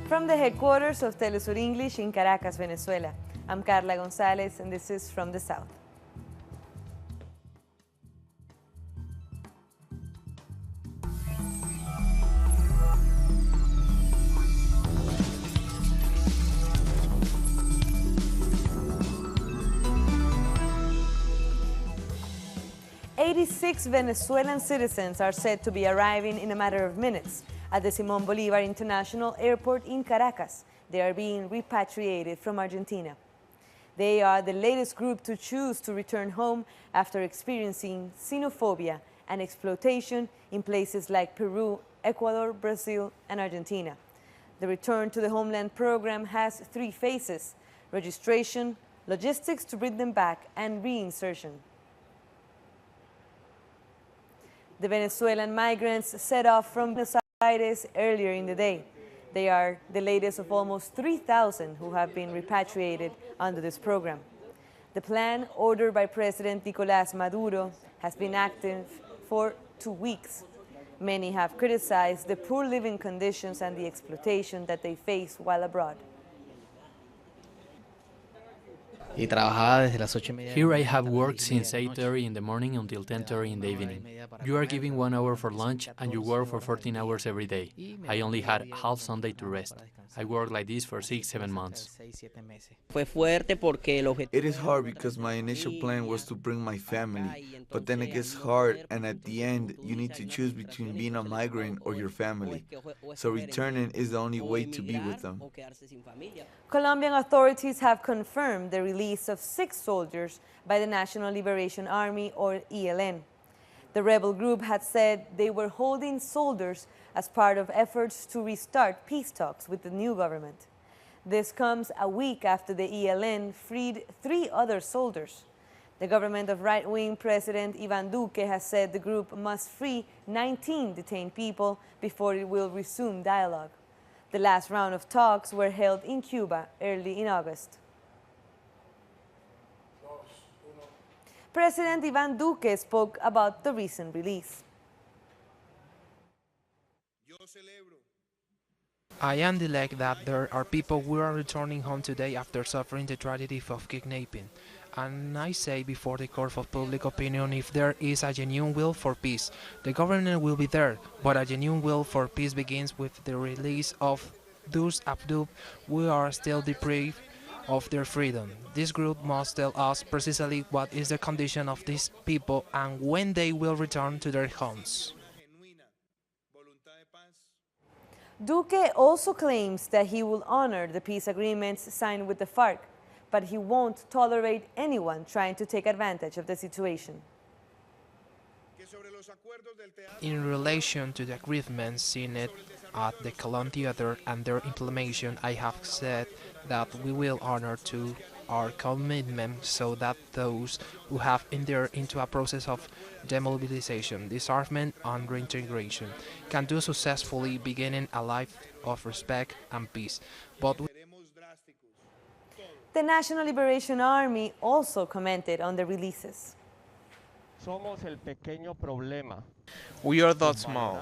From the headquarters of Telesur English in Caracas, Venezuela, I'm Carla Gonzalez, and this is From the South. "86 Venezuelan citizens are said to be arriving in a matter of minutes at the Simón Bolívar International Airport in Caracas. They are being repatriated from Argentina. They are the latest group to choose to return home after experiencing xenophobia and exploitation in places like Peru, Ecuador, Brazil, and Argentina. The Return to the Homeland program has 3 phases: registration, logistics to bring them back, and reinsertion. The Venezuelan migrants set off from Buenos Aires earlier in the day. They are the latest of almost 3,000 who have been repatriated under this program. The plan, ordered by President Nicolás Maduro, has been active for 2 weeks. Many have criticized the poor living conditions and the exploitation that they face while abroad. Here I have worked since 8:30 in the morning until 10:30 in the evening. You are giving 1 hour for lunch and you work for 14 hours every day. I only had half Sunday to rest. I worked like this for 6-7 months. It is hard because my initial plan was to bring my family, but then it gets hard, and at the end you need to choose between being a migrant or your family. So returning is the only way to be with them. Colombian authorities have confirmed the release of 6 soldiers by the National Liberation Army, or ELN. The rebel group had said they were holding soldiers as part of efforts to restart peace talks with the new government. This comes a week after the ELN freed 3 other soldiers. The government of right-wing President Iván Duque has said the group must free 19 detained people before it will resume dialogue. The last round of talks were held in Cuba early in August. President Iván Duque spoke about the recent release. I am delighted that there are people who are returning home today after suffering the tragedy of kidnapping. And I say before the court of public opinion, if there is a genuine will for peace, the government will be there, but a genuine will for peace begins with the release of those abducted who are still deprived of their freedom. This group must tell us precisely what is the condition of these people and when they will return to their homes. Duque also claims that he will honor the peace agreements signed with the FARC, but he won't tolerate anyone trying to take advantage of the situation. In relation to the agreements signed at the Colón Theater and their implementation, I have said that we will honor to our commitment so that those who have entered into a process of demobilization, disarmament and reintegration can do successfully, beginning a life of respect and peace. But the National Liberation Army also commented on the releases. We are that small,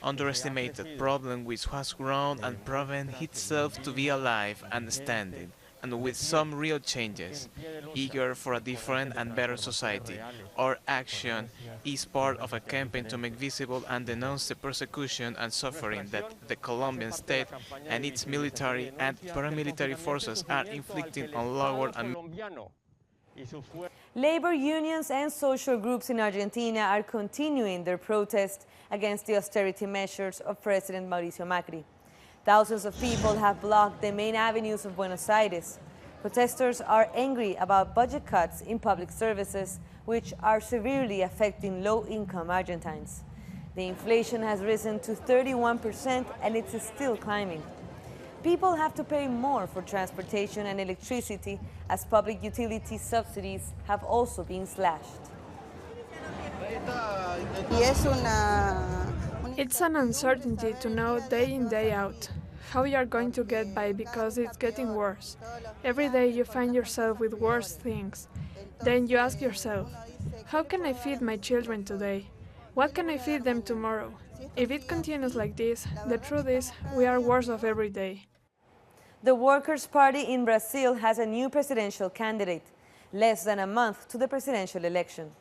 underestimated problem which has grown and proven itself to be alive and standing, and with some real changes, eager for a different and better society. Our action is part of a campaign to make visible and denounce the persecution and suffering that the Colombian state and its military and paramilitary forces are inflicting on lower and Labor unions and social groups in Argentina are continuing their protest against the austerity measures of President Mauricio Macri. Thousands of people have blocked the main avenues of Buenos Aires. Protesters are angry about budget cuts in public services, which are severely affecting low-income Argentines. The inflation has risen to 31% and it's still climbing. People have to pay more for transportation and electricity as public utility subsidies have also been slashed. It's an uncertainty to know day in, day out how you are going to get by because it's getting worse. Every day you find yourself with worse things. Then you ask yourself, how can I feed my children today? What can I feed them tomorrow? If it continues like this, the truth is we are worse off every day. The Workers' Party in Brazil has a new presidential candidate, less than a month to the presidential election.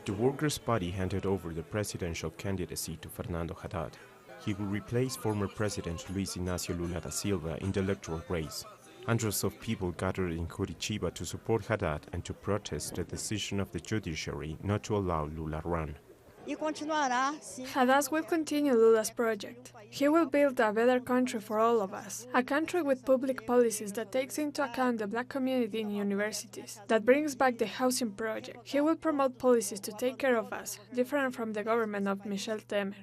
The Workers' Party handed over the presidential candidacy to Fernando Haddad. He will replace former President Luis Inácio Lula da Silva in the electoral race. Hundreds of people gathered in Curitiba to support Haddad and to protest the decision of the judiciary not to allow Lula run. Haddad will continue Lula's project. He will build a better country for all of us, a country with public policies that takes into account the black community in universities, that brings back the housing project. He will promote policies to take care of us, different from the government of Michel Temer.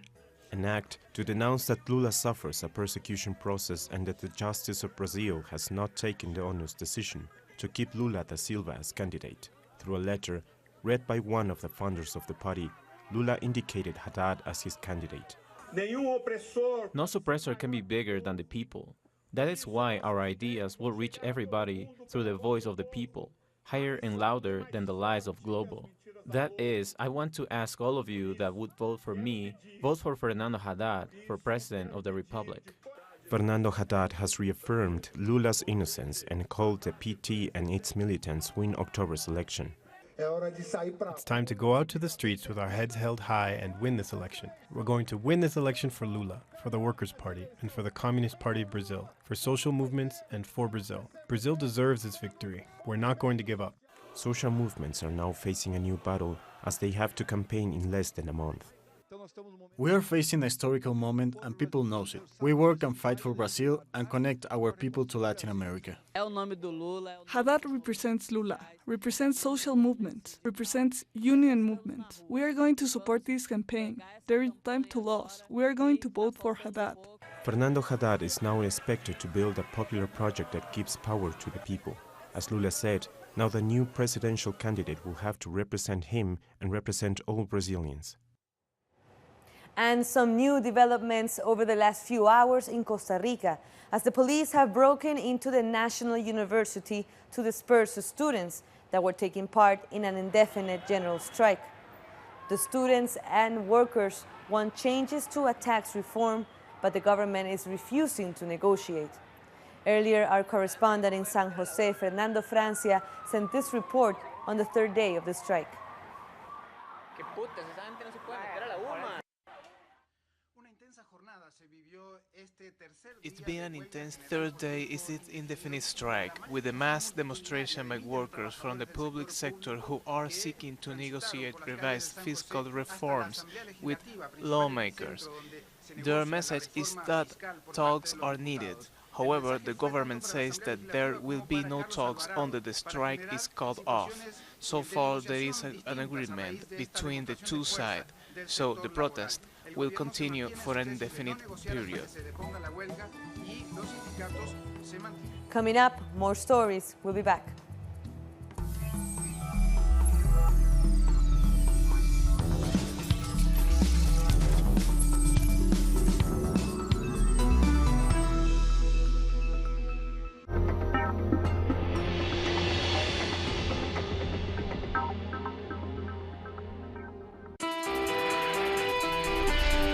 An act to denounce that Lula suffers a persecution process and that the justice of Brazil has not taken the honest decision to keep Lula da Silva as candidate. Through a letter read by one of the founders of the party, Lula indicated Haddad as his candidate. No suppressor can be bigger than the people. That is why our ideas will reach everybody through the voice of the people, higher and louder than the lies of Globo. That is, I want to ask all of you that would vote for me, vote for Fernando Haddad for President of the Republic. Fernando Haddad has reaffirmed Lula's innocence and called the PT and its militants win October's election. It's time to go out to the streets with our heads held high and win this election. We're going to win this election for Lula, for the Workers' Party, and for the Communist Party of Brazil, for social movements and for Brazil. Brazil deserves this victory. We're not going to give up. Social movements are now facing a new battle as they have to campaign in less than a month. We are facing a historical moment and people know it. We work and fight for Brazil and connect our people to Latin America. Haddad represents Lula, represents social movements, represents union movements. We are going to support this campaign. There is time to lose. We are going to vote for Haddad. Fernando Haddad is now expected to build a popular project that gives power to the people. As Lula said, now the new presidential candidate will have to represent him and represent all Brazilians. And some new developments over the last few hours in Costa Rica, as the police have broken into the National University to disperse the students that were taking part in an indefinite general strike. The students and workers want changes to a tax reform, but the government is refusing to negotiate. Earlier, our correspondent in San Jose, Fernando Francia, sent this report on the third day of the strike. It's been an intense third day is its indefinite strike, with a mass demonstration by workers from the public sector who are seeking to negotiate revised fiscal reforms with lawmakers. Their message is that talks are needed. However, the government says that there will be no talks until the strike is called off. So far, there is an agreement between the two sides, so the protest will continue for an indefinite period. Coming up, more stories. We'll be back.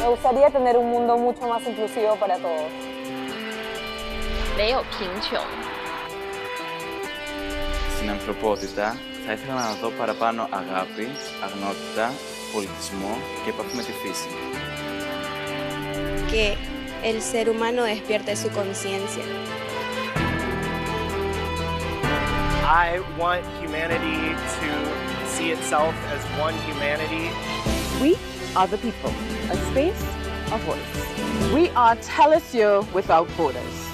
Me gustaría tener un mundo mucho más inclusivo para todos. 没有贫穷. Στην ανθρωπότητα θα ήθελα να δω παραπάνω αγάπη, αγνότητα, πολιτισμό και επαφή με τη φύση. Que el ser humano despierte su conciencia. I want humanity to see itself as one humanity. We are the people, a space, a voice. We are Telesur without borders.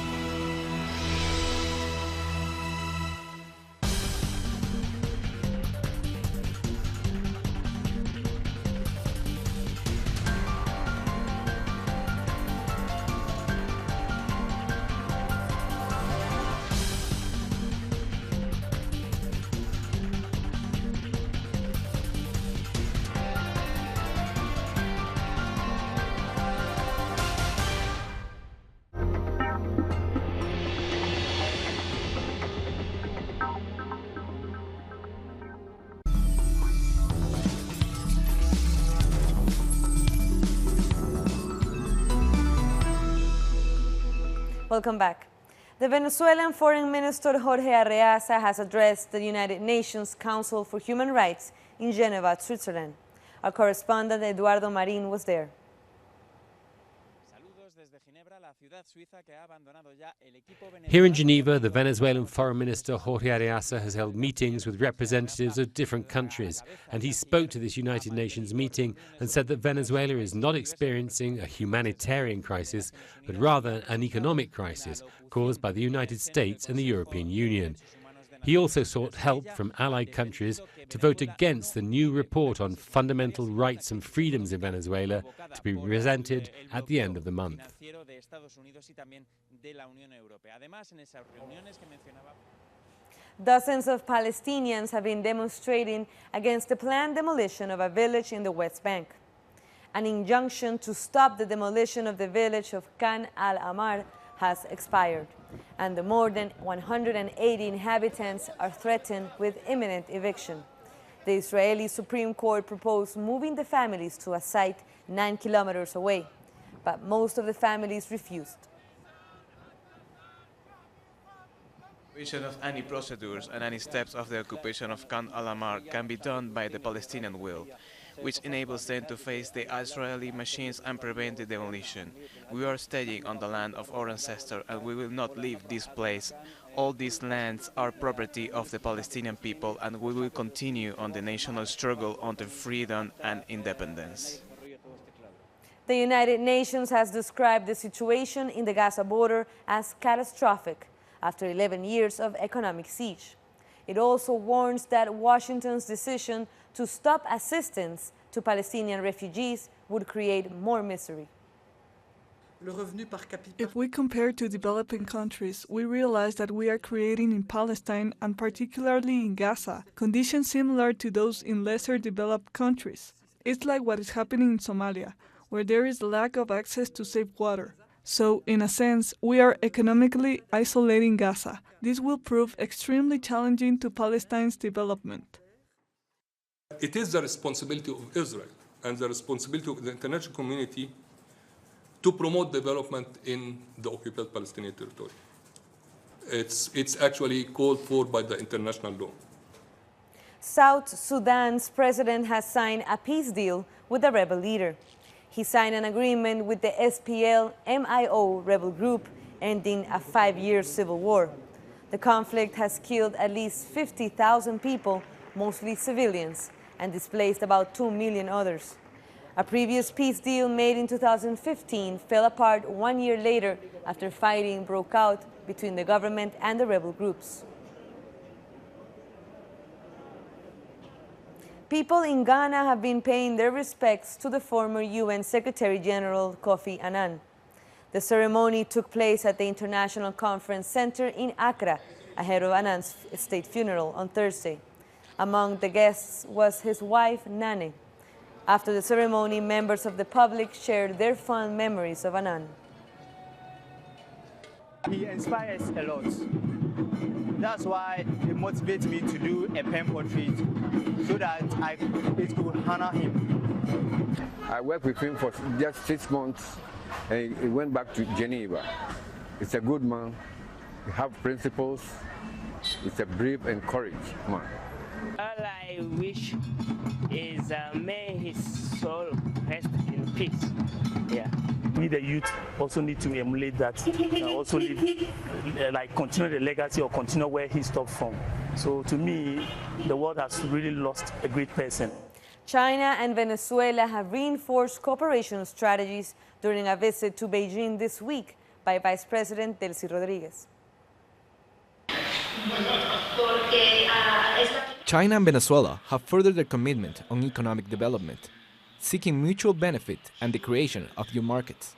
Welcome back. The Venezuelan Foreign Minister Jorge Arreaza has addressed the United Nations Council for Human Rights in Geneva, Switzerland. Our correspondent Eduardo Marin was there. Here in Geneva, the Venezuelan Foreign Minister Jorge Arreaza has held meetings with representatives of different countries, and he spoke to this United Nations meeting and said that Venezuela is not experiencing a humanitarian crisis, but rather an economic crisis caused by the United States and the European Union. He also sought help from allied countries to vote against the new report on fundamental rights and freedoms in Venezuela to be presented at the end of the month. Dozens of Palestinians have been demonstrating against the planned demolition of a village in the West Bank. An injunction to stop the demolition of the village of Khan al-Ahmar has expired, and the more than 180 inhabitants are threatened with imminent eviction. The Israeli Supreme Court proposed moving the families to a site 9 kilometers away, but most of the families refused. Of any procedures and any steps of the occupation of Khan al-Ahmar can be done by the Palestinian will, which enables them to face the Israeli machines and prevent the demolition. We are staying on the land of our ancestors and we will not leave this place. All these lands are property of the Palestinian people and we will continue on the national struggle until freedom and independence. The United Nations has described the situation in the Gaza border as catastrophic after 11 years of economic siege. It also warns that Washington's decision to stop assistance to Palestinian refugees would create more misery. If we compare to developing countries, we realize that we are creating in Palestine, and particularly in Gaza, conditions similar to those in lesser developed countries. It's like what is happening in Somalia, where there is a lack of access to safe water. So, in a sense, we are economically isolating Gaza. This will prove extremely challenging to Palestine's development. It is the responsibility of Israel and the responsibility of the international community to promote development in the occupied Palestinian territory. It's actually called for by the international law. South Sudan's president has signed a peace deal with the rebel leader. He signed an agreement with the SPL-MIO rebel group, ending a 5-year civil war. The conflict has killed at least 50,000 people, mostly civilians, and displaced about 2 million others. A previous peace deal made in 2015 fell apart 1 year later after fighting broke out between the government and the rebel groups. People in Ghana have been paying their respects to the former UN Secretary General Kofi Annan. The ceremony took place at the International Conference Center in Accra, ahead of Annan's state funeral on Thursday. Among the guests was his wife, Nane. After the ceremony, members of the public shared their fond memories of Annan. He inspires a lot. That's why it motivates me to do a pen portrait so that it could honor him. I worked with him for just 6 months and he went back to Geneva. He's a good man, he has principles, he's a brave and courageous man. All I wish is may his soul rest in peace. Yeah. We the youth also need to emulate that, also live, continue the legacy or continue where he stopped from. So to me, the world has really lost a great person. China and Venezuela have reinforced cooperation strategies during a visit to Beijing this week by Vice President Delcy Rodriguez. China and Venezuela have furthered their commitment on economic development, seeking mutual benefit and the creation of new markets.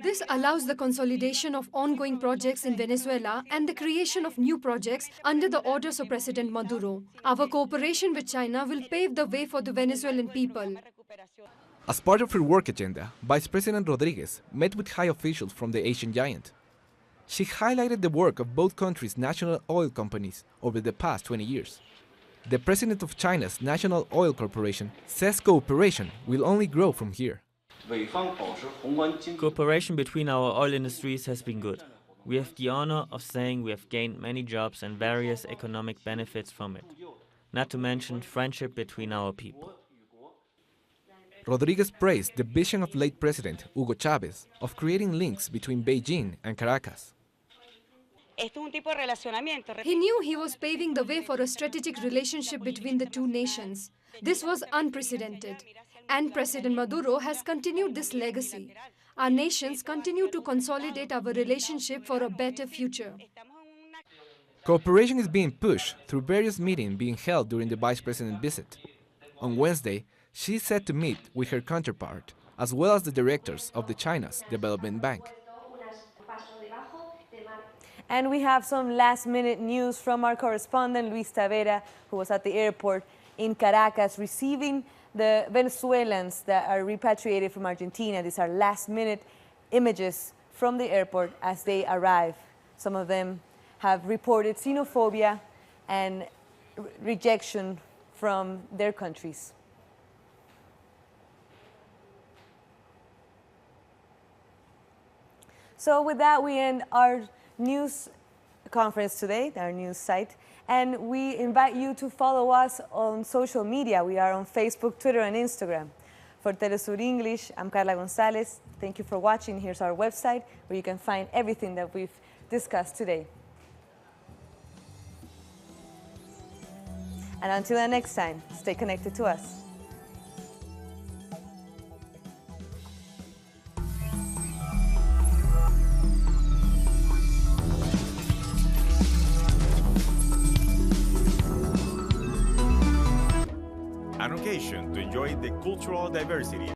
This allows the consolidation of ongoing projects in Venezuela and the creation of new projects under the orders of President Maduro. Our cooperation with China will pave the way for the Venezuelan people. As part of her work agenda, Vice President Rodriguez met with high officials from the Asian giant. She highlighted the work of both countries' national oil companies over the past 20 years. The president of China's National Oil Corporation says cooperation will only grow from here. Cooperation between our oil industries has been good. We have the honor of saying we have gained many jobs and various economic benefits from it, not to mention friendship between our people. Rodriguez praised the vision of late President Hugo Chavez of creating links between Beijing and Caracas. He knew he was paving the way for a strategic relationship between the two nations. This was unprecedented, and President Maduro has continued this legacy. Our nations continue to consolidate our relationship for a better future. Cooperation is being pushed through various meetings being held during the Vice President's visit. On Wednesday, she is set to meet with her counterpart, as well as the directors of the China's Development Bank. And we have some last-minute news from our correspondent, Luis Tavera, who was at the airport in Caracas receiving the Venezuelans that are repatriated from Argentina. These are last-minute images from the airport as they arrive. Some of them have reported xenophobia and rejection from their countries. So with that, we end our news conference today, our news site, and we invite you to follow us on social media. We are on Facebook, Twitter, and Instagram. For Telesur English, I'm Carla Gonzalez. Thank you for watching. Here's our website where you can find everything that we've discussed today. And until the next time, stay connected to us. An occasion to enjoy the cultural diversity